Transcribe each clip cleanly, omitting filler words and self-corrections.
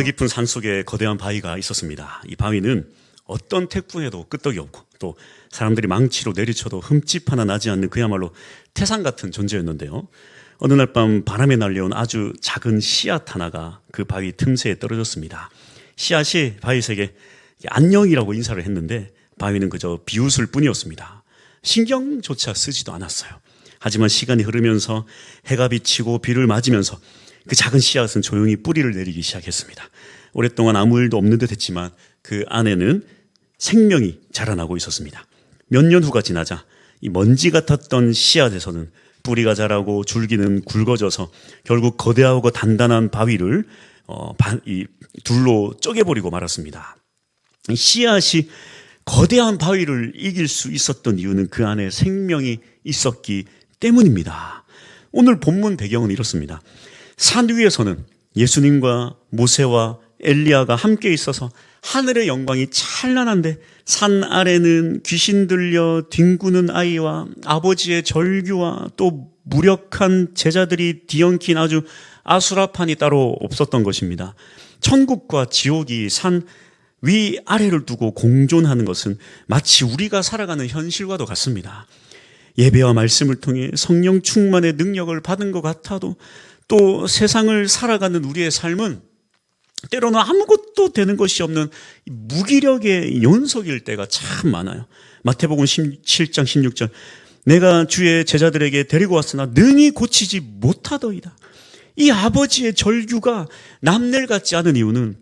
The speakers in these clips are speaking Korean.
어느 깊은 산속에 거대한 바위가 있었습니다. 이 바위는 어떤 태풍에도 끄떡이 없고 또 사람들이 망치로 내리쳐도 흠집 하나 나지 않는 그야말로 태산 같은 존재였는데요. 어느 날 밤 바람에 날려온 아주 작은 씨앗 하나가 그 바위 틈새에 떨어졌습니다. 씨앗이 바위색에 안녕이라고 인사를 했는데 바위는 그저 비웃을 뿐이었습니다. 신경조차 쓰지도 않았어요. 하지만 시간이 흐르면서 해가 비치고 비를 맞으면서 그 작은 씨앗은 조용히 뿌리를 내리기 시작했습니다. 오랫동안 아무 일도 없는 듯 했지만 그 안에는 생명이 자라나고 있었습니다. 몇 년 후가 지나자 이 먼지 같았던 씨앗에서는 뿌리가 자라고 줄기는 굵어져서 결국 거대하고 단단한 바위를 이 둘로 쪼개버리고 말았습니다. 이 씨앗이 거대한 바위를 이길 수 있었던 이유는 그 안에 생명이 있었기 때문입니다. 오늘 본문 배경은 이렇습니다. 산 위에서는 예수님과 모세와 엘리야가 함께 있어서 하늘의 영광이 찬란한데 산 아래는 귀신 들려 뒹구는 아이와 아버지의 절규와 또 무력한 제자들이 뒤엉킨 아주 아수라판이 따로 없었던 것입니다. 천국과 지옥이 산 위아래를 두고 공존하는 것은 마치 우리가 살아가는 현실과도 같습니다. 예배와 말씀을 통해 성령 충만의 능력을 받은 것 같아도 또 세상을 살아가는 우리의 삶은 때로는 아무것도 되는 것이 없는 무기력의 연속일 때가 참 많아요. 마태복음 7장 16절 내가 주의 제자들에게 데리고 왔으나 능히 고치지 못하더이다. 이 아버지의 절규가 남일 같지 않은 이유는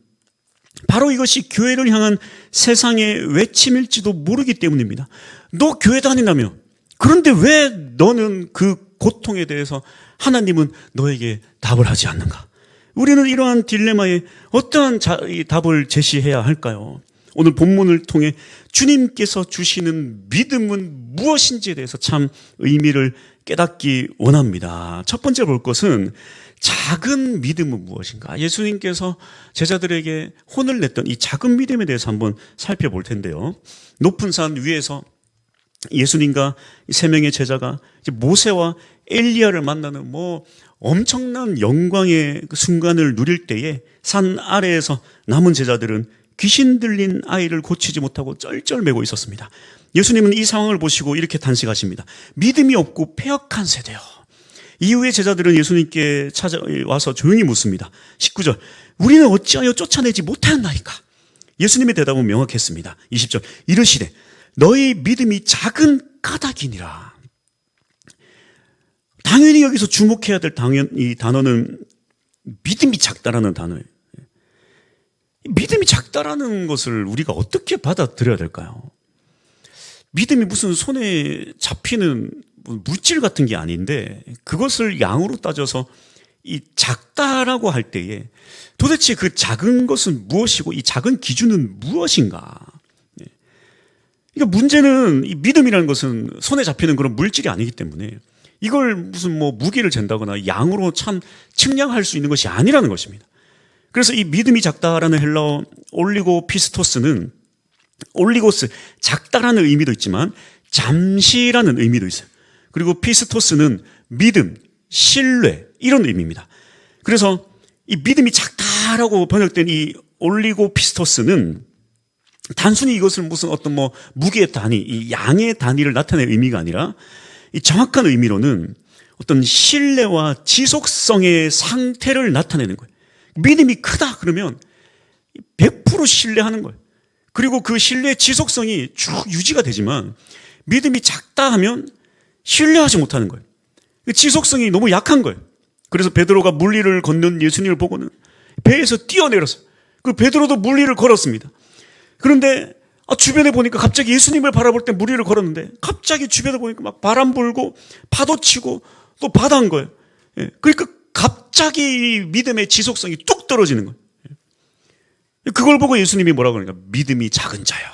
바로 이것이 교회를 향한 세상의 외침일지도 모르기 때문입니다. 너 교회 다닌다며? 그런데 왜 너는 그 고통에 대해서 하나님은 너에게 답을 하지 않는가? 우리는 이러한 딜레마에 어떠한 답을 제시해야 할까요? 오늘 본문을 통해 주님께서 주시는 믿음은 무엇인지에 대해서 참 의미를 깨닫기 원합니다. 첫 번째 볼 것은 작은 믿음은 무엇인가? 예수님께서 제자들에게 혼을 냈던 이 작은 믿음에 대해서 한번 살펴볼 텐데요. 높은 산 위에서 예수님과 세 명의 제자가 모세와 엘리야를 만나는 엄청난 영광의 순간을 누릴 때에 산 아래에서 남은 제자들은 귀신 들린 아이를 고치지 못하고 쩔쩔매고 있었습니다. 예수님은 이 상황을 보시고 이렇게 단식하십니다. 믿음이 없고 패역한 세대요. 이후에 제자들은 예수님께 찾아와서 조용히 묻습니다. 19절 우리는 어찌하여 쫓아내지 못하였나이까? 예수님의 대답은 명확했습니다. 20절 이르시되 너희 믿음이 작은 까닭이니라. 당연히 여기서 주목해야 될 이 단어는 믿음이 작다라는 단어예요. 믿음이 작다라는 것을 우리가 어떻게 받아들여야 될까요? 믿음이 무슨 손에 잡히는 물질 같은 게 아닌데 그것을 양으로 따져서 이 작다라고 할 때에 도대체 그 작은 것은 무엇이고 이 작은 기준은 무엇인가? 그러니까 문제는 이 믿음이라는 것은 손에 잡히는 그런 물질이 아니기 때문에 이걸 무슨 무게를 잰다거나 양으로 참 측량할 수 있는 것이 아니라는 것입니다. 그래서 이 믿음이 작다라는 헬라어 올리고피스토스는 올리고스 작다라는 의미도 있지만 잠시라는 의미도 있어요. 그리고 피스토스는 믿음, 신뢰 이런 의미입니다. 그래서 이 믿음이 작다라고 번역된 이 올리고피스토스는 단순히 이것을 무슨 어떤 무게의 단위, 이 양의 단위를 나타내는 의미가 아니라 이 정확한 의미로는 어떤 신뢰와 지속성의 상태를 나타내는 거예요. 믿음이 크다 그러면 100% 신뢰하는 거예요. 그리고 그 신뢰의 지속성이 쭉 유지가 되지만 믿음이 작다 하면 신뢰하지 못하는 거예요. 지속성이 너무 약한 거예요. 그래서 베드로가 물리를 걷는 예수님을 보고는 배에서 뛰어내렸어요. 그 베드로도 물리를 걸었습니다. 그런데 주변에 보니까 갑자기 예수님을 바라볼 때 물리를 걸었는데 갑자기 주변에 보니까 막 바람 불고 파도 치고 또 바다인 거예요. 그러니까 갑자기 믿음의 지속성이 뚝 떨어지는 거예요. 그걸 보고 예수님이 뭐라고 그러니까 믿음이 작은 자요.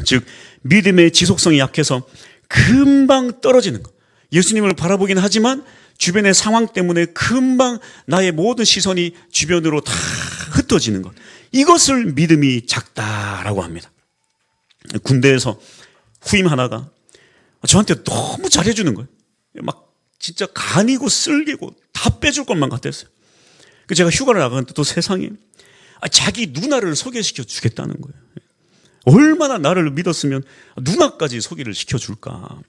즉 믿음의 지속성이 약해서 금방 떨어지는 것. 예수님을 바라보긴 하지만 주변의 상황 때문에 금방 나의 모든 시선이 주변으로 다 흩어지는 것. 이것을 믿음이 작다라고 합니다. 군대에서 후임 하나가 저한테 너무 잘해주는 거예요. 막 진짜 간이고 쓸기고 다 빼줄 것만 같았어요. 제가 휴가를 나가는데 또 세상에 자기 누나를 소개시켜 주겠다는 거예요. 얼마나 나를 믿었으면 누나까지 소개를 시켜줄까.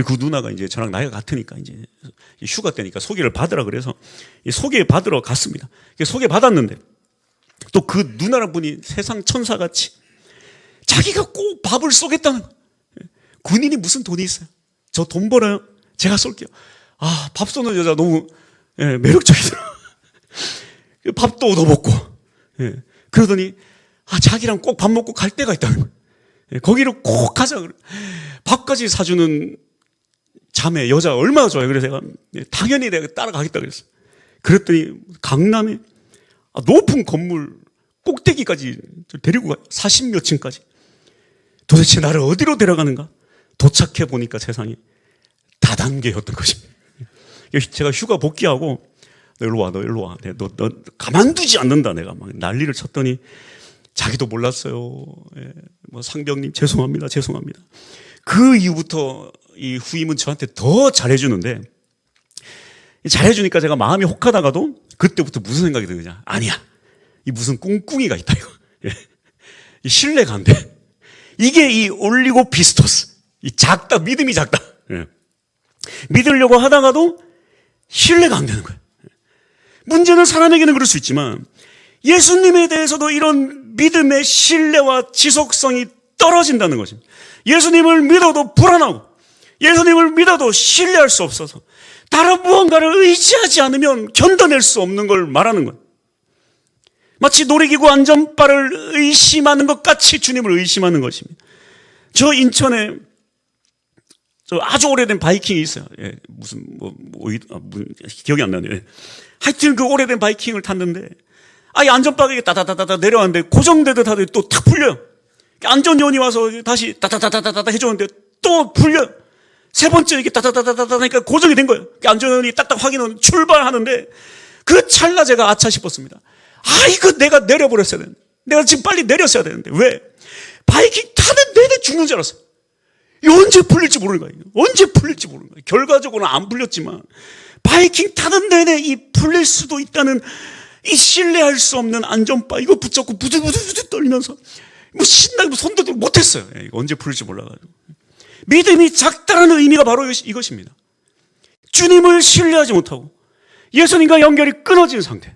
그 누나가 이제 저랑 나이가 같으니까 이제 휴가 때니까 소개를 받으라 그래서 소개 받으러 갔습니다. 소개 받았는데 또 그 누나란 분이 세상 천사같이 자기가 꼭 밥을 쏘겠다는 거예요. 군인이 무슨 돈이 있어요? 저 돈 벌어요? 제가 쏠게요. 밥 쏘는 여자 너무 매력적이더라. 밥도 얻어먹고 그러더니 자기랑 꼭 밥 먹고 갈 때가 있다는 거예요. 거기를 꼭 가자 그래. 밥까지 사주는 자매 여자 얼마나 좋아요. 그래서 제가 당연히 내가 따라가겠다 그랬어요. 그랬더니 강남에 높은 건물 꼭대기까지 데리고 가요. 40몇 층까지. 도대체 나를 어디로 데려가는가? 도착해 보니까 세상에 다단계였던 것입니다. 제가 휴가 복귀하고 너 일로 와, 너 일로 와. 너 가만두지 않는다. 내가 막 난리를 쳤더니 자기도 몰랐어요. 상병님 죄송합니다. 그 이후부터 이 후임은 저한테 더 잘해주는데 잘해주니까 제가 마음이 혹하다가도 그때부터 무슨 생각이 드느냐. 아니야. 이 무슨 꿍꿍이가 있다 이거. 이 신뢰가 안 돼. 이게 이 올리고피스토스. 이 작다. 믿음이 작다. 믿으려고 하다가도 신뢰가 안 되는 거예요. 문제는 사람에게는 그럴 수 있지만 예수님에 대해서도 이런 믿음의 신뢰와 지속성이 떨어진다는 것입니다. 예수님을 믿어도 불안하고 예수님을 믿어도 신뢰할 수 없어서 다른 무언가를 의지하지 않으면 견뎌낼 수 없는 걸 말하는 거예요. 마치 놀이기구 안전바를 의심하는 것 같이 주님을 의심하는 것입니다. 저 인천에 아주 오래된 바이킹이 있어요. 기억이 안 나네요. 하여튼 그 오래된 바이킹을 탔는데 이 안전바가 따다다다다 내려왔는데 고정되듯 하더니 또 탁 풀려요. 안전요원이 와서 다시 따다다다다다 해줬는데 또 풀려요. 세 번째 이게 따다다다다 하니까 고정이 된 거예요. 안전요원이 딱딱 확인하면 출발하는데 그 찰나 제가 아차 싶었습니다. 이거 내가 내려버렸어야 되는데. 내가 지금 빨리 내렸어야 되는데. 왜? 바이킹 타는 내내 죽는 줄 알았어요. 언제 풀릴지 모르는 거예요. 언제 풀릴지 모르는 거예요. 결과적으로는 안 풀렸지만 바이킹 타는 내내 이 풀릴 수도 있다는 이 신뢰할 수 없는 안전바 이거 붙잡고 부들부들 떨면서 신나게 손도 들고 못했어요. 이거 언제 풀릴지 몰라가지고. 믿음이 작다라는 의미가 바로 이것입니다. 주님을 신뢰하지 못하고 예수님과 연결이 끊어진 상태.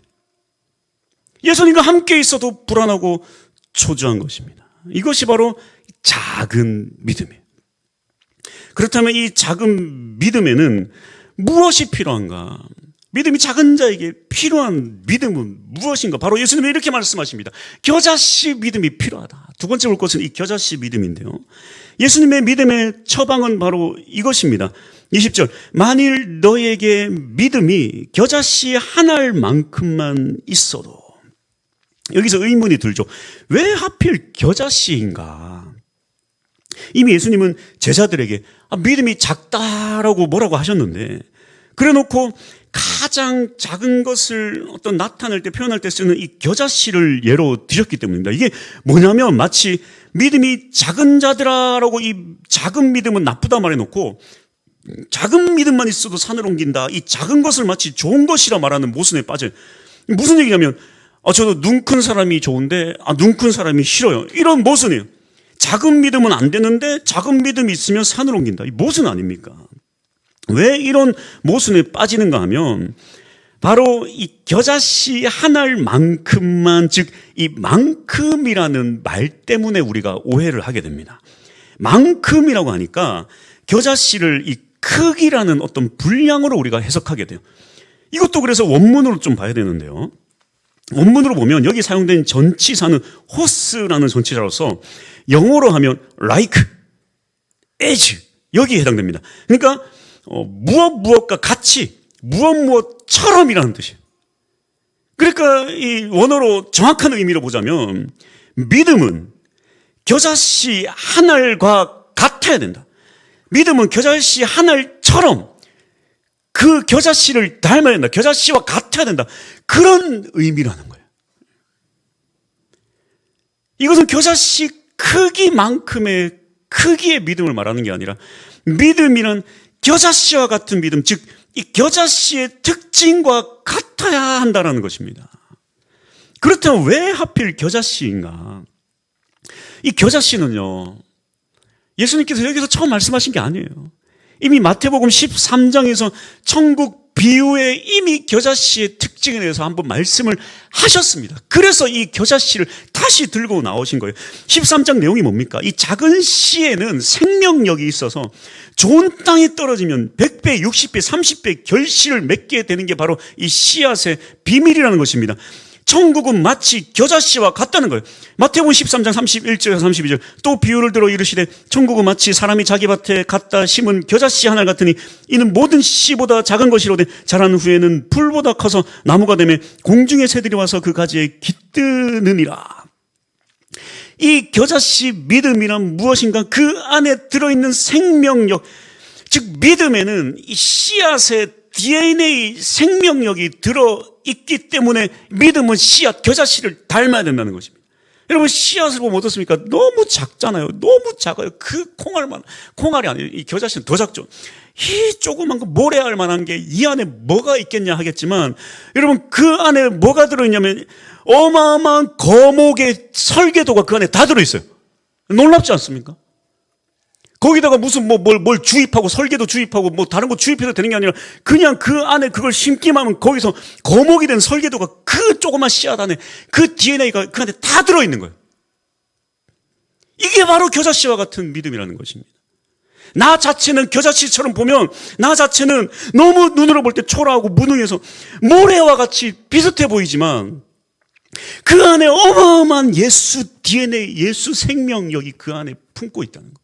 예수님과 함께 있어도 불안하고 초조한 것입니다. 이것이 바로 작은 믿음이에요. 그렇다면 이 작은 믿음에는 무엇이 필요한가? 믿음이 작은 자에게 필요한 믿음은 무엇인가? 바로 예수님이 이렇게 말씀하십니다. 겨자씨 믿음이 필요하다. 두 번째 볼 것은 이 겨자씨 믿음인데요. 예수님의 믿음의 처방은 바로 이것입니다. 20절. 만일 너에게 믿음이 겨자씨 한 알만큼만 있어도. 여기서 의문이 들죠. 왜 하필 겨자씨인가? 이미 예수님은 제자들에게 믿음이 작다라고 뭐라고 하셨는데 그래 놓고 가장 작은 것을 어떤 나타낼 때 표현할 때 쓰는 이 겨자씨를 예로 드렸기 때문입니다. 이게 뭐냐면 마치 믿음이 작은 자들아라고 이 작은 믿음은 나쁘다 말해놓고 작은 믿음만 있어도 산을 옮긴다. 이 작은 것을 마치 좋은 것이라 말하는 모순에 빠져요. 무슨 얘기냐면 저도 눈 큰 사람이 좋은데 눈 큰 사람이 싫어요. 이런 모순이에요. 작은 믿음은 안 되는데 작은 믿음이 있으면 산을 옮긴다. 이 모순 아닙니까? 왜 이런 모순에 빠지는가 하면 바로 이 겨자씨 한 알만큼만 즉 이 만큼이라는 말 때문에 우리가 오해를 하게 됩니다. 만큼이라고 하니까 겨자씨를 이 크기라는 어떤 분량으로 우리가 해석하게 돼요. 이것도 그래서 원문으로 좀 봐야 되는데요. 원문으로 보면 여기 사용된 전치사는 호스라는 전치사로서 영어로 하면 like, as 여기에 해당됩니다. 그러니까 무엇과 같이 무엇처럼이라는 뜻이에요. 그러니까 이 원어로 정확한 의미로 보자면 믿음은 겨자씨 한 알과 같아야 된다. 믿음은 겨자씨 한 알처럼 그 겨자씨를 닮아야 된다. 겨자씨와 같아야 된다. 그런 의미라는 거예요. 이것은 겨자씨 크기만큼의 크기의 믿음을 말하는 게 아니라 믿음이란 겨자씨와 같은 믿음, 즉 이 겨자씨의 특징과 같아야 한다는 것입니다. 그렇다면 왜 하필 겨자씨인가? 이 겨자씨는요, 예수님께서 여기서 처음 말씀하신 게 아니에요. 이미 마태복음 13장에서 천국 비유에 이미 겨자씨의 특징에 대해서 한번 말씀을 하셨습니다. 그래서 이 겨자씨를 다시 들고 나오신 거예요. 13장 내용이 뭡니까? 이 작은 씨에는 생명력이 있어서 좋은 땅에 떨어지면 100배, 60배, 30배 결실을 맺게 되는 게 바로 이 씨앗의 비밀이라는 것입니다. 천국은 마치 겨자씨와 같다는 거예요. 마태복음 13장 31절에서 32절 또 비유를 들어 이르시되 천국은 마치 사람이 자기 밭에 갖다 심은 겨자씨 하나 같으니 이는 모든 씨보다 작은 것이로되 자란 후에는 풀보다 커서 나무가 되며 공중의 새들이 와서 그 가지에 깃드느니라. 이 겨자씨 믿음이란 무엇인가? 그 안에 들어있는 생명력, 즉 믿음에는 이 씨앗의 DNA 생명력이 들어있기 때문에 믿음은 씨앗, 겨자씨를 닮아야 된다는 것입니다. 여러분, 씨앗을 보면 어떻습니까? 너무 작잖아요. 너무 작아요. 그 콩알이 아니에요. 이 겨자씨는 더 작죠. 이 조그만 거 모래알 만한 게 이 안에 뭐가 있겠냐 하겠지만, 여러분, 그 안에 뭐가 들어있냐면 어마어마한 거목의 설계도가 그 안에 다 들어있어요. 놀랍지 않습니까? 거기다가 무슨 뭘 주입하고 설계도 주입하고 뭐 다른 거 주입해도 되는 게 아니라 그냥 그 안에 그걸 심기만 하면 거기서 거목이 된 설계도가 그 조그만 씨앗 안에 그 DNA가 그 안에 다 들어있는 거예요. 이게 바로 겨자씨와 같은 믿음이라는 것입니다. 나 자체는 겨자씨처럼 보면 나 자체는 너무 눈으로 볼 때 초라하고 무능해서 모래와 같이 비슷해 보이지만 그 안에 어마어마한 예수 DNA, 예수 생명력이 그 안에 품고 있다는 거예요.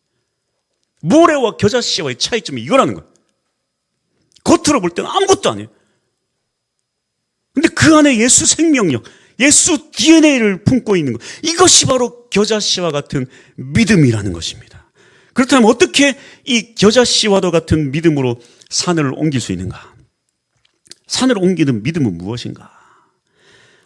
모래와 겨자씨와의 차이점이 이거라는 거예요. 겉으로 볼 때는 아무것도 아니에요. 근데 그 안에 예수 생명력, 예수 DNA를 품고 있는 것, 이것이 바로 겨자씨와 같은 믿음이라는 것입니다. 그렇다면 어떻게 이 겨자씨와도 같은 믿음으로 산을 옮길 수 있는가? 산을 옮기는 믿음은 무엇인가?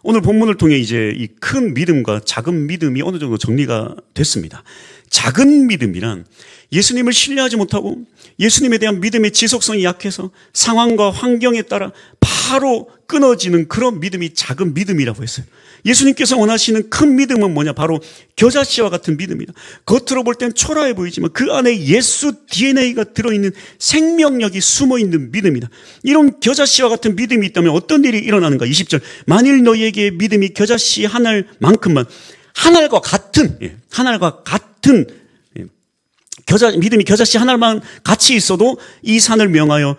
오늘 본문을 통해 이제 이 큰 믿음과 작은 믿음이 어느 정도 정리가 됐습니다. 작은 믿음이란 예수님을 신뢰하지 못하고 예수님에 대한 믿음의 지속성이 약해서 상황과 환경에 따라 바로 끊어지는 그런 믿음이 작은 믿음이라고 했어요. 예수님께서 원하시는 큰 믿음은 뭐냐? 바로 겨자씨와 같은 믿음이다. 겉으로 볼 땐 초라해 보이지만 그 안에 예수 DNA가 들어있는 생명력이 숨어있는 믿음이다. 이런 겨자씨와 같은 믿음이 있다면 어떤 일이 일어나는가? 20절 만일 너희에게 믿음이 겨자씨 한 알만큼만 하늘과 같은 믿음이 겨자씨 하나만 같이 있어도 이 산을 명하여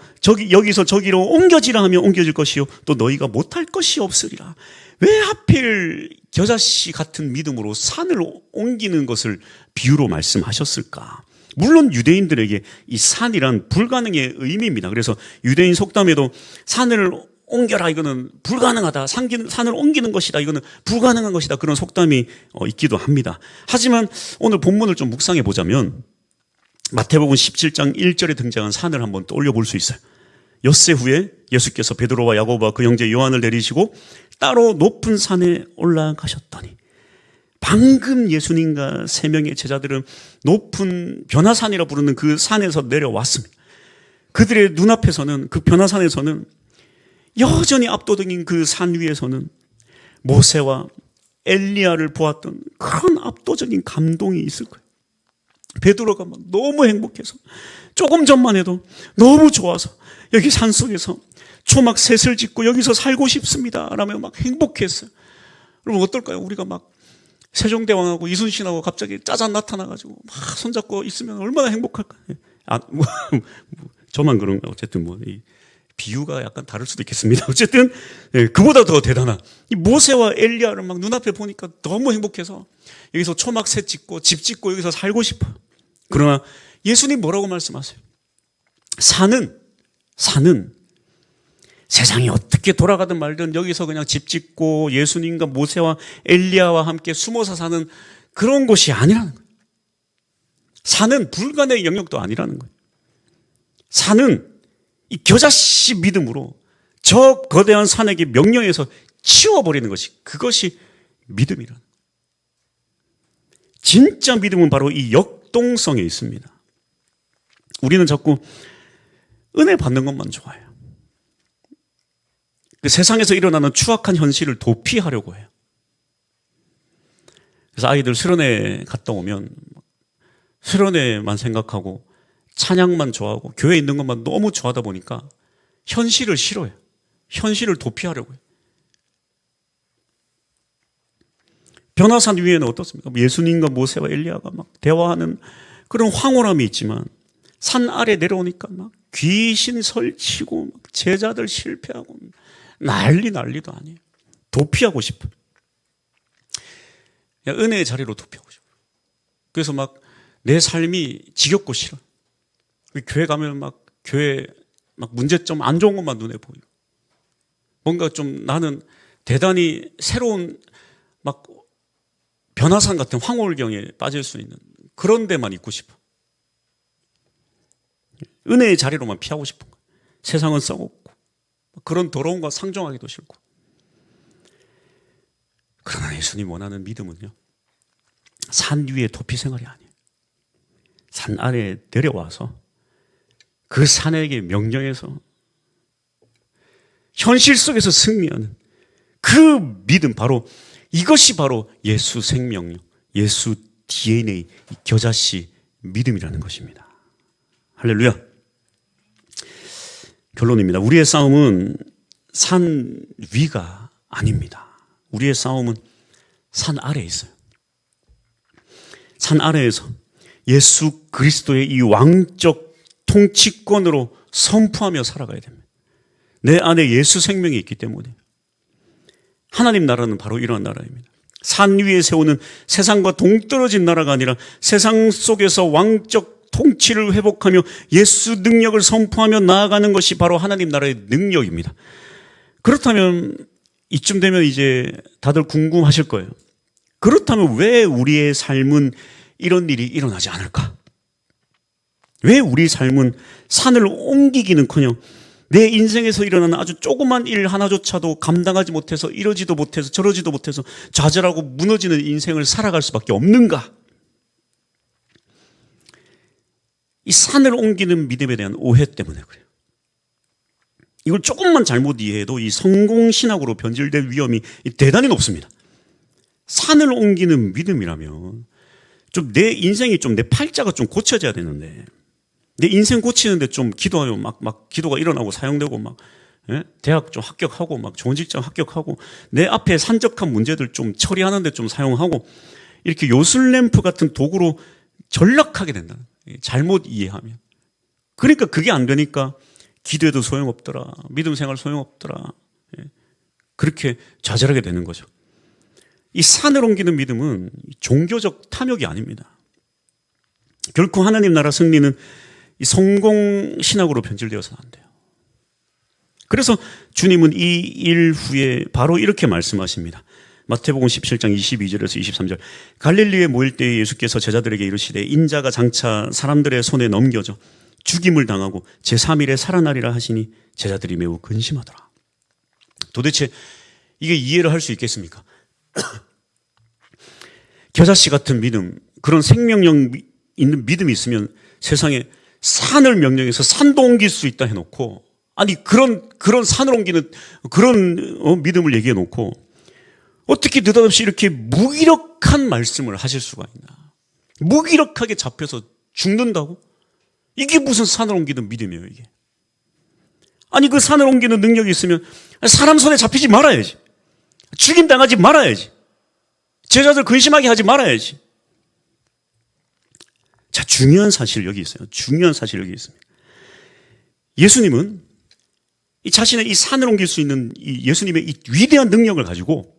여기서 저기로 옮겨지라 하면 옮겨질 것이요 또 너희가 못할 것이 없으리라. 왜 하필 겨자씨 같은 믿음으로 산을 옮기는 것을 비유로 말씀하셨을까? 물론 유대인들에게 이 산이란 불가능의 의미입니다. 그래서 유대인 속담에도 산을 옮겨라, 이거는 불가능하다. 산을 옮기는 것이다, 이거는 불가능한 것이다. 그런 속담이 있기도 합니다. 하지만 오늘 본문을 좀 묵상해 보자면 마태복음 17장 1절에 등장한 산을 한번 떠올려 볼 수 있어요. 엿새 후에 예수께서 베드로와 야고보와 그 형제 요한을 내리시고 따로 높은 산에 올라가셨더니, 방금 예수님과 세 명의 제자들은 높은 변화산이라 부르는 그 산에서 내려왔습니다. 그들의 눈앞에서는, 그 변화산에서는 여전히 압도적인 그 산 위에서는 모세와 엘리야를 보았던 그런 압도적인 감동이 있을 거예요. 베드로가 막 너무 행복해서, 조금 전만 해도 너무 좋아서 여기 산속에서 초막 셋을 짓고 여기서 살고 싶습니다 라며 막 행복했어요. 여러분 어떨까요? 우리가 막 세종대왕하고 이순신하고 갑자기 짜잔 나타나가지고 막 손잡고 있으면 얼마나 행복할까요? 저만 그런가? 어쨌든 이 비유가 약간 다를 수도 있겠습니다. 어쨌든 그보다 더 대단한 이 모세와 엘리야를 막 눈앞에 보니까 너무 행복해서 여기서 초막 셋 짓고 집 짓고 여기서 살고 싶어요. 그러나 예수님 뭐라고 말씀하세요? 산은 세상이 어떻게 돌아가든 말든 여기서 그냥 집 짓고 예수님과 모세와 엘리야와 함께 숨어서 사는 그런 곳이 아니라는 거예요. 산은 불가능의 영역도 아니라는 거예요. 산은 이 겨자씨 믿음으로 저 거대한 산에게 명령해서 치워버리는 것이, 그것이 믿음이라는 거예요. 진짜 믿음은 바로 이 역동성에 있습니다. 우리는 자꾸 은혜 받는 것만 좋아해요. 그 세상에서 일어나는 추악한 현실을 도피하려고 해요. 그래서 아이들 수련회 갔다 오면 수련회만 생각하고 찬양만 좋아하고 교회에 있는 것만 너무 좋아하다 보니까 현실을 싫어해요. 현실을 도피하려고 해요. 변화산 위에는 어떻습니까? 예수님과 모세와 엘리야가 막 대화하는 그런 황홀함이 있지만 산 아래 내려오니까 막 귀신 설치고 막 제자들 실패하고 난리도 아니에요. 도피하고 싶어요. 은혜의 자리로 도피하고 싶어요. 그래서 막 내 삶이 지겹고 싫어. 교회 가면 막 교회 막 문제점 안 좋은 것만 눈에 보여. 뭔가 좀 나는 대단히 새로운 막 변화산 같은 황홀경에 빠질 수 있는 그런 데만 있고 싶어. 은혜의 자리로만 피하고 싶은 거야. 세상은 썩었고 그런 더러움과 상종하기도 싫고. 그러나 예수님 원하는 믿음은요, 산 위의 도피 생활이 아니에요. 산 아래에 내려와서 그 산에게 명령해서 현실 속에서 승리하는 그 믿음, 바로 이것이 바로 예수 생명력, 예수 DNA, 겨자씨 믿음이라는 것입니다. 할렐루야. 결론입니다. 우리의 싸움은 산 위가 아닙니다. 우리의 싸움은 산 아래에 있어요. 산 아래에서 예수 그리스도의 이 왕적 통치권으로 선포하며 살아가야 됩니다. 내 안에 예수 생명이 있기 때문에. 하나님 나라는 바로 이러한 나라입니다. 산 위에 세우는 세상과 동떨어진 나라가 아니라 세상 속에서 왕적 통치를 회복하며 예수 능력을 선포하며 나아가는 것이 바로 하나님 나라의 능력입니다. 그렇다면 이쯤 되면 이제 다들 궁금하실 거예요. 그렇다면 왜 우리의 삶은 이런 일이 일어나지 않을까? 왜 우리 삶은 산을 옮기기는커녕 내 인생에서 일어나는 아주 조그만 일 하나조차도 감당하지 못해서 이러지도 못해서 저러지도 못해서 좌절하고 무너지는 인생을 살아갈 수밖에 없는가? 이 산을 옮기는 믿음에 대한 오해 때문에 그래요. 이걸 조금만 잘못 이해해도 이 성공신학으로 변질될 위험이 대단히 높습니다. 산을 옮기는 믿음이라면 좀 내 인생이 좀 내 팔자가 좀 고쳐져야 되는데, 내 인생 고치는데 좀 기도하면 막 기도가 일어나고 사용되고 막, 예? 대학 좀 합격하고 막 좋은 직장 합격하고 내 앞에 산적한 문제들 좀 처리하는데 좀 사용하고 이렇게 요술램프 같은 도구로 전락하게 된다는, 잘못 이해하면. 그러니까 그게 안 되니까 기도해도 소용없더라, 믿음 생활 소용없더라, 예? 그렇게 좌절하게 되는 거죠. 이 산을 옮기는 믿음은 종교적 탐욕이 아닙니다. 결코 하나님 나라 승리는 이 성공 신학으로 변질되어서는 안 돼요. 그래서 주님은 이 일 후에 바로 이렇게 말씀하십니다. 마태복음 17장 22절에서 23절. 갈릴리에 모일 때에 예수께서 제자들에게 이르시되 인자가 장차 사람들의 손에 넘겨져 죽임을 당하고 제3일에 살아나리라 하시니 제자들이 매우 근심하더라. 도대체 이게 이해를 할 수 있겠습니까? 겨자씨 같은 믿음, 그런 생명력 있는 믿음이 있으면 세상에 산을 명령해서 산도 옮길 수 있다 해놓고, 아니 그런 산을 옮기는 그런 믿음을 얘기해 놓고 어떻게 느닷없이 이렇게 무기력한 말씀을 하실 수가 있나? 무기력하게 잡혀서 죽는다고? 이게 무슨 산을 옮기는 믿음이에요, 이게? 아니 그 산을 옮기는 능력이 있으면 사람 손에 잡히지 말아야지. 죽임당하지 말아야지. 제자들 근심하게 하지 말아야지. 자, 중요한 사실 여기 있어요. 중요한 사실 여기 있습니다. 예수님은 이 자신의 이 산을 옮길 수 있는 이 예수님의 이 위대한 능력을 가지고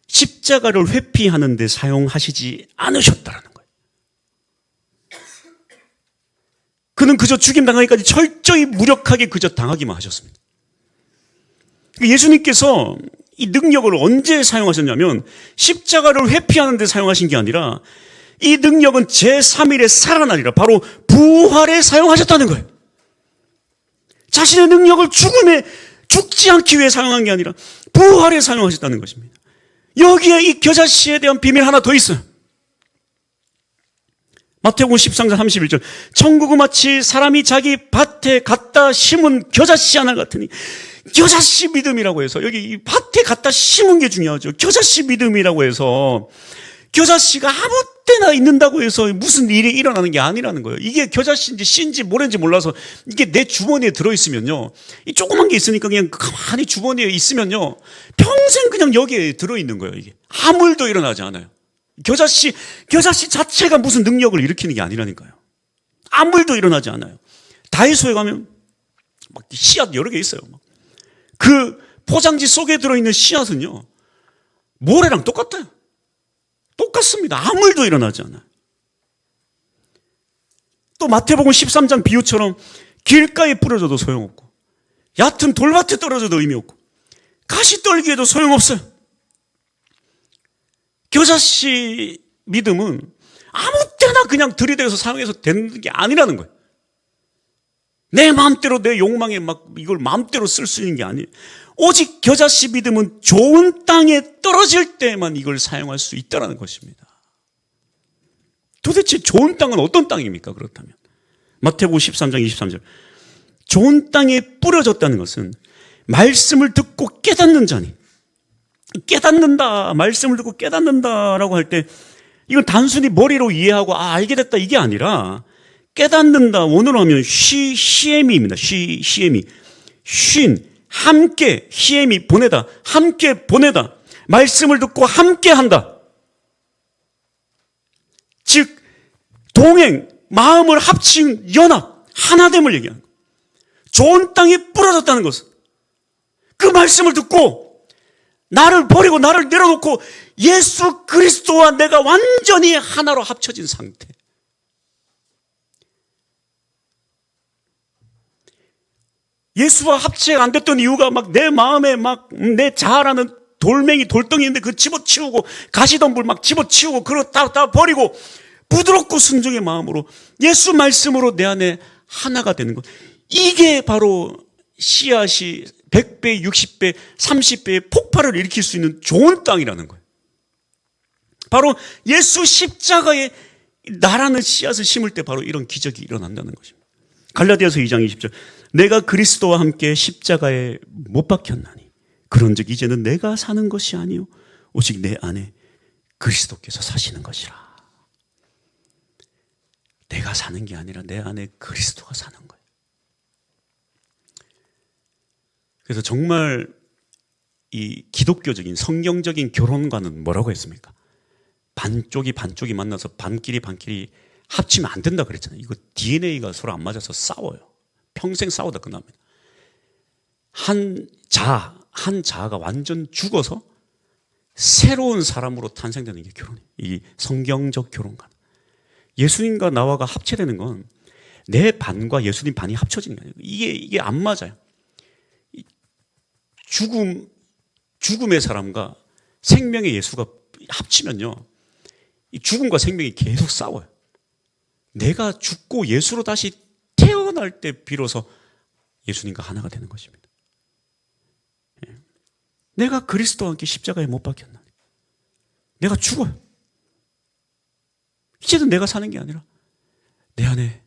십자가를 회피하는 데 사용하시지 않으셨다라는 거예요. 그는 그저 죽임당하기까지 철저히 무력하게 그저 당하기만 하셨습니다. 예수님께서 이 능력을 언제 사용하셨냐면 십자가를 회피하는 데 사용하신 게 아니라 이 능력은 제3일에 살아나리라, 바로 부활에 사용하셨다는 거예요. 자신의 능력을 죽지 않기 위해 사용한 게 아니라 부활에 사용하셨다는 것입니다. 여기에 이 겨자씨에 대한 비밀 하나 더 있어요. 마태복음 13장 31절. 천국은 마치 사람이 자기 밭에 갖다 심은 겨자씨 하나 같으니, 겨자씨 믿음이라고 해서, 여기 이 밭에 갖다 심은 게 중요하죠. 겨자씨 믿음이라고 해서 겨자씨가 아무 때나 있는다고 해서 무슨 일이 일어나는 게 아니라는 거예요. 이게 겨자씨인지 씨인지 뭐인지 몰라서 이게 내 주머니에 들어있으면요, 이 조그만 게 있으니까 그냥 가만히 주머니에 있으면요, 평생 그냥 여기에 들어있는 거예요. 이게 아무 일도 일어나지 않아요. 겨자씨 자체가 무슨 능력을 일으키는 게 아니라니까요. 아무 일도 일어나지 않아요. 다이소에 가면 막 씨앗 여러 개 있어요. 그 포장지 속에 들어있는 씨앗은요, 모래랑 똑같아요. 똑같습니다. 아무 일도 일어나지 않아요. 또 마태복음 13장 비유처럼 길가에 뿌려져도 소용없고, 얕은 돌밭에 떨어져도 의미 없고, 가시떨기에도 소용없어요. 겨자씨 믿음은 아무 때나 그냥 들이대서 사용해서 되는 게 아니라는 거예요. 내 마음대로 내 욕망에 막 이걸 마음대로 쓸 수 있는 게 아니에요. 오직 겨자씨 믿음은 좋은 땅에 떨어질 때만 이걸 사용할 수 있다는 것입니다. 도대체 좋은 땅은 어떤 땅입니까? 그렇다면 마태복음 13장 23절, 좋은 땅에 뿌려졌다는 것은 말씀을 듣고 깨닫는 자니, 깨닫는다, 말씀을 듣고 깨닫는다라고 할 때 이건 단순히 머리로 이해하고 알게 됐다 이게 아니라, 깨닫는다 원어로 하면 시에미입니다. 시에미, 쉰, 함께, 시에미 보내다, 함께 보내다, 말씀을 듣고 함께 한다. 즉 동행, 마음을 합친 연합, 하나됨을 얘기하는 거예요. 좋은 땅에 뿌려졌다는 것은 그 말씀을 듣고 나를 버리고 나를 내려놓고 예수 그리스도와 내가 완전히 하나로 합쳐진 상태. 예수와 합체가 안 됐던 이유가 막 내 마음에 막 내 자아라는 돌멩이, 돌덩이인데 그 집어치우고, 가시덤불 막 집어치우고 그거 다 버리고 부드럽고 순종의 마음으로 예수 말씀으로 내 안에 하나가 되는 것. 이게 바로 씨앗이 100배, 60배, 30배의 폭발을 일으킬 수 있는 좋은 땅이라는 거예요. 바로 예수 십자가에 나라는 씨앗을 심을 때 바로 이런 기적이 일어난다는 것입니다. 갈라디아서 2장 20절, 내가 그리스도와 함께 십자가에 못 박혔나니 그런즉 이제는 내가 사는 것이 아니요 오직 내 안에 그리스도께서 사시는 것이라. 내가 사는 게 아니라 내 안에 그리스도가 사는 거예요. 그래서 정말 이 기독교적인 성경적인 결혼과는 뭐라고 했습니까? 반쪽이 만나서 반끼리 합치면 안 된다 그랬잖아요. 이거 DNA가 서로 안 맞아서 싸워요. 평생 싸우다 끝납니다. 한 자아가 완전 죽어서 새로운 사람으로 탄생되는 게 결혼이에요. 이 성경적 결혼관. 예수님과 나와가 합체되는 건 내 반과 예수님 반이 합쳐지는 게 아니에요. 이게 안 맞아요. 죽음의 사람과 생명의 예수가 합치면요, 이 죽음과 생명이 계속 싸워요. 내가 죽고 예수로 다시 태어날 때 비로소 예수님과 하나가 되는 것입니다. 내가 그리스도와 함께 십자가에 못 박혔나니 내가 죽어요. 이제는 내가 사는 게 아니라 내 안에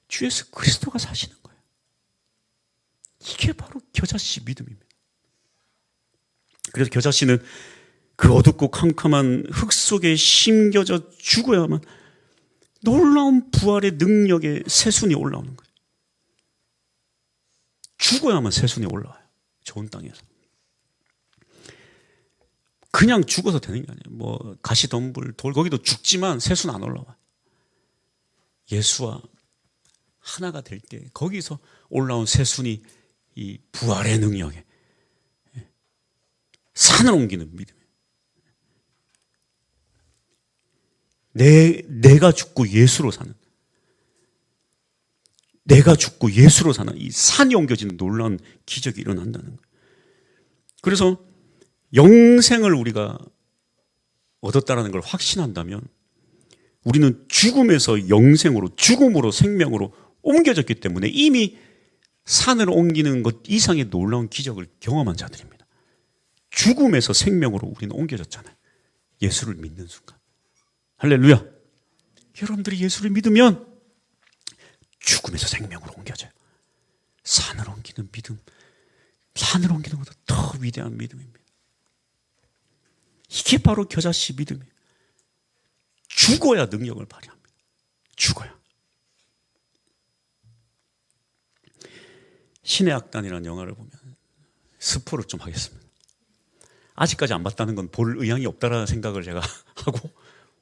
주 예수 그리스도가 사시는 거예요. 이게 바로 겨자씨 믿음입니다. 그래서 겨자씨는 그 어둡고 캄캄한 흙 속에 심겨져 죽어야만 놀라운 부활의 능력의 새순이 올라오는 거예요. 죽어야만 새순이 올라와요. 좋은 땅에서. 그냥 죽어서 되는 게 아니에요. 뭐 가시덤불, 돌, 거기도 죽지만 새순 안 올라와요. 예수와 하나가 될 때 거기서 올라온 새순이 이 부활의 능력에 산을 옮기는 믿음이에요. 내가 죽고 예수로 사는, 내가 죽고 예수로 사는 이 산이 옮겨지는 놀라운 기적이 일어난다는 거예요. 그래서 영생을 우리가 얻었다는 걸 확신한다면 우리는 죽음에서 영생으로, 죽음으로 생명으로 옮겨졌기 때문에 이미 산을 옮기는 것 이상의 놀라운 기적을 경험한 자들입니다. 죽음에서 생명으로 우리는 옮겨졌잖아요. 예수를 믿는 순간. 할렐루야. 여러분들이 예수를 믿으면 죽음에서 생명으로 옮겨져요. 산을 옮기는 믿음, 산을 옮기는 것보다 더 위대한 믿음입니다. 이게 바로 겨자씨 믿음이에요. 죽어야 능력을 발휘합니다. 죽어야. 신의 악단이라는 영화를 보면 스포를 좀 하겠습니다. 아직까지 안 봤다는 건 볼 의향이 없다라는 생각을 제가 하고,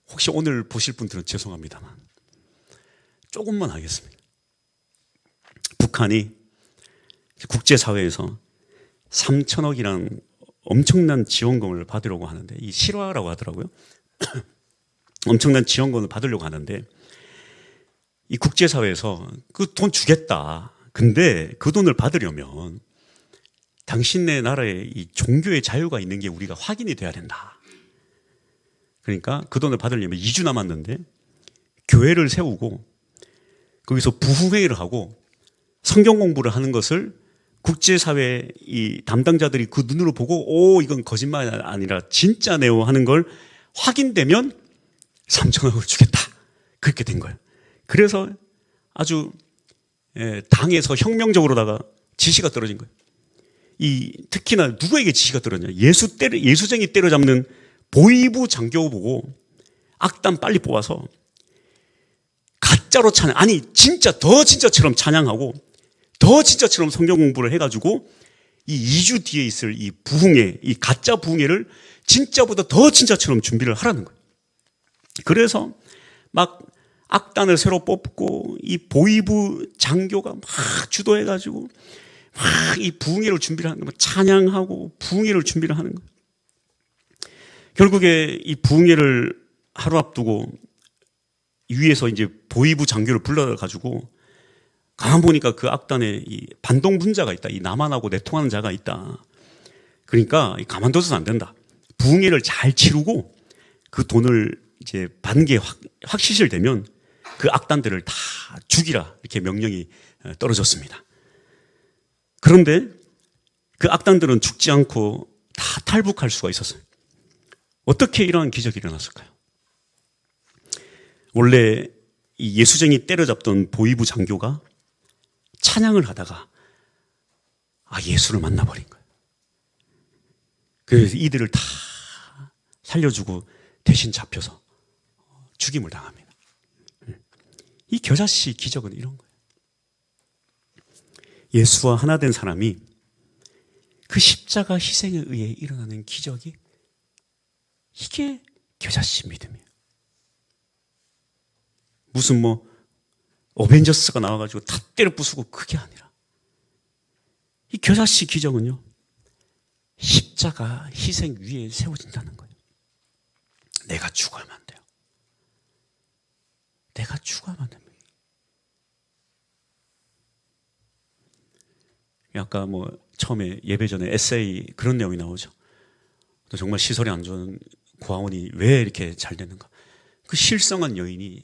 혹시 오늘 보실 분들은 죄송합니다만 조금만 하겠습니다. 북한이 국제사회에서 3천억이라는 엄청난 지원금을 받으려고 하는데, 이 실화라고 하더라고요. 엄청난 지원금을 받으려고 하는데, 이 국제사회에서 그 돈 주겠다. 근데 그 돈을 받으려면 당신네 나라에 이 종교의 자유가 있는 게 우리가 확인이 돼야 된다. 그러니까 그 돈을 받으려면 2주 남았는데 교회를 세우고 거기서 부흥회를 하고 성경 공부를 하는 것을 국제사회 이 담당자들이 그 눈으로 보고, 오, 이건 거짓말이 아니라 진짜네요 하는 걸 확인되면 3천억을 주겠다. 그렇게 된 거예요. 그래서 아주 당에서 혁명적으로다가 지시가 떨어진 거예요. 특히나 누구에게 지시가 떨어졌냐? 예수쟁이 때려잡는 보이부 장교 보고 악단 빨리 뽑아서 가짜로 찬양, 아니 진짜 더 진짜처럼 찬양하고 더 진짜처럼 성경 공부를 해가지고 이 2주 뒤에 있을 이 부흥회, 이 가짜 부흥회를 진짜보다 더 진짜처럼 준비를 하라는 거예요. 그래서 막 악단을 새로 뽑고 이 보이부 장교가 막 주도해가지고 막 이 부흥회를 준비를 하는 거예요. 찬양하고 부흥회를 준비를 하는 거예요. 결국에 이 부흥회를 하루 앞두고 위에서 이제 보이부 장교를 불러가지고 가만 보니까 그 악단에 이 반동분자가 있다. 이 남한하고 내통하는 자가 있다. 그러니까 가만둬서는 안 된다. 부흥회를 잘 치르고 그 돈을 이제 받는 게 확실시되면 그 악단들을 다 죽이라, 이렇게 명령이 떨어졌습니다. 그런데 그 악단들은 죽지 않고 다 탈북할 수가 있었어요. 어떻게 이러한 기적이 일어났을까요? 원래 이 예수쟁이 때려잡던 보이부 장교가 찬양을 하다가 예수를 만나버린 거예요. 그래서 이들을 다 살려주고 대신 잡혀서 죽임을 당합니다. 이 겨자씨 기적은 이런 거예요. 예수와 하나 된 사람이 그 십자가 희생에 의해 일어나는 기적이, 이게 겨자씨 믿음이에요. 무슨 어벤져스가 나와가지고 다 때려 부수고 그게 아니라, 이 겨자씨 기적은요, 십자가 희생 위에 세워진다는 거예요. 내가 죽어야만 돼요. 내가 죽어야만 됩니다. 아까 처음에 예배 전에 에세이 그런 내용이 나오죠. 또 정말 시설이 안 좋은 고아원이 왜 이렇게 잘 되는가? 그 실성한 여인이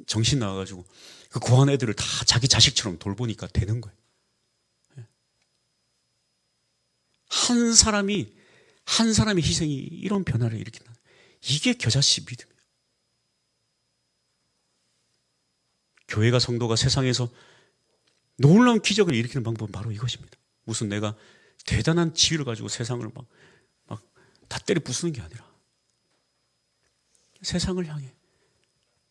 정신 나와가지고 그 고아원 애들을 다 자기 자식처럼 돌보니까 되는 거예요. 한 사람의 희생이 이런 변화를 일으킨다. 이게 겨자씨 믿음이에요. 교회가, 성도가 세상에서 놀라운 기적을 일으키는 방법은 바로 이것입니다. 무슨 내가 대단한 지위를 가지고 세상을 막 다 때려 부수는 게 아니라 세상을 향해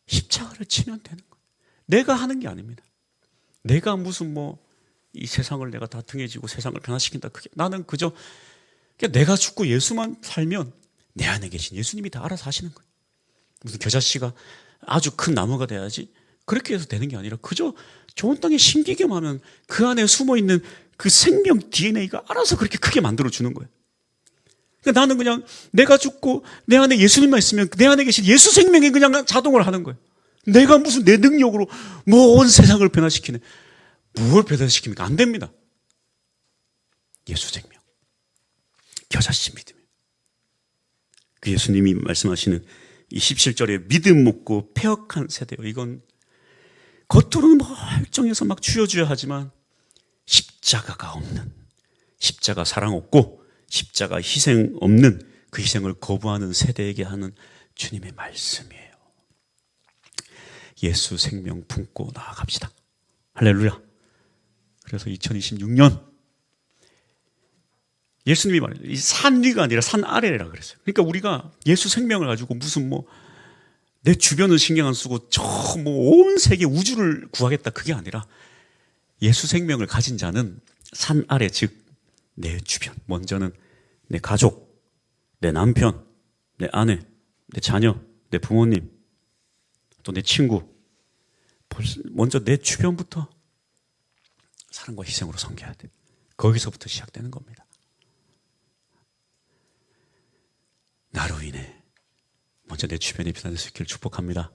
십자가를 치면 되는 거예요. 내가 하는 게 아닙니다. 내가 무슨 이 세상을 내가 다 등에 지고 세상을 변화시킨다. 나는 그저 내가 죽고 예수만 살면 내 안에 계신 예수님이 다 알아서 하시는 거예요. 무슨 겨자씨가 아주 큰 나무가 돼야지 그렇게 해서 되는 게 아니라 그저 좋은 땅에 심기게만 하면 그 안에 숨어있는 그 생명 DNA가 알아서 그렇게 크게 만들어주는 거예요. 그러니까 나는 그냥 내가 죽고 내 안에 예수님만 있으면 내 안에 계신 예수 생명이 그냥 자동으로 하는 거예요. 내가 무슨 내 능력으로 온 세상을 변화시키네. 무엇을 변화시킵니까? 안 됩니다. 예수 생명. 겨자씨 믿음. 그 예수님이 말씀하시는 이 17절에 믿음 먹고 폐역한 세대요. 이건 겉으로는 멀쩡해서 막 주여주여 하지만 십자가가 없는, 십자가 사랑 없고 십자가 희생 없는, 그 희생을 거부하는 세대에게 하는 주님의 말씀이에요. 예수 생명 품고 나아갑시다. 할렐루야. 그래서 2026년 예수님이 말해요. 이 산 위가 아니라 산 아래라 그랬어요. 그러니까 우리가 예수 생명을 가지고 무슨 내 주변을 신경 안 쓰고 저 뭐 온 세계 우주를 구하겠다 그게 아니라 예수 생명을 가진 자는 산 아래 즉 내 주변 먼저는 내 가족, 내 남편, 내 아내, 내 자녀, 내 부모님 또 내 친구 먼저 내 주변부터 사랑과 희생으로 섬겨야 돼. 거기서부터 시작되는 겁니다. 나로 인해 먼저 내 주변이 변화될 수 있기를 축복합니다.